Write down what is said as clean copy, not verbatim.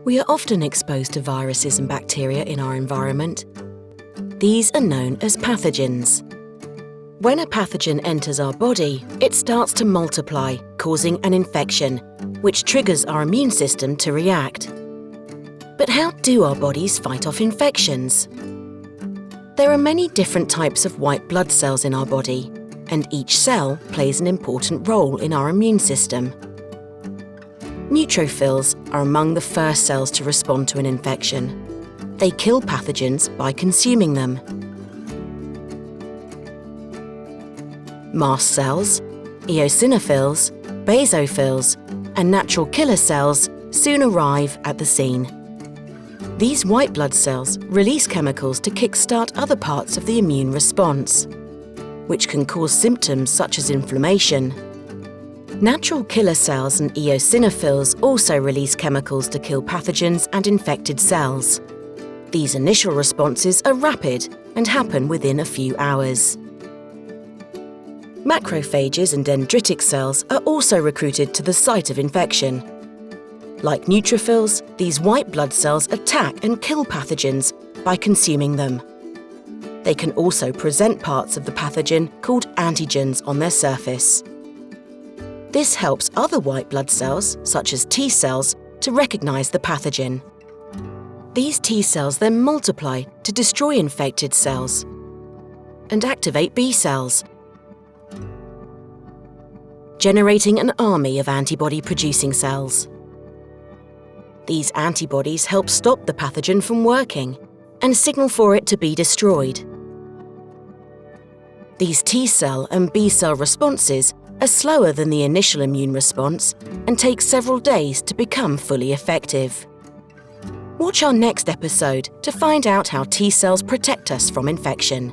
We are often exposed to viruses and bacteria in our environment. These are known as pathogens. When a pathogen enters our body, it starts to multiply, causing an infection, which triggers our immune system to react. But how do our bodies fight off infections? There are many different types of white blood cells in our body, and each cell plays an important role in our immune system. Neutrophils are among the first cells to respond to an infection. They kill pathogens by consuming them. Mast cells, eosinophils, basophils, and natural killer cells soon arrive at the scene. These white blood cells release chemicals to kickstart other parts of the immune response, which can cause symptoms such as inflammation. Natural killer cells and eosinophils also release chemicals to kill pathogens and infected cells. These initial responses are rapid and happen within a few hours. Macrophages and dendritic cells are also recruited to the site of infection. Like neutrophils, these white blood cells attack and kill pathogens by consuming them. They can also present parts of the pathogen called antigens on their surface. This helps other white blood cells, such as T cells, to recognize the pathogen. These T cells then multiply to destroy infected cells and activate B cells, generating an army of antibody-producing cells. These antibodies help stop the pathogen from working and signal for it to be destroyed. These T cell and B cell responses are slower than the initial immune response and take several days to become fully effective. Watch our next episode to find out how T cells protect us from infection.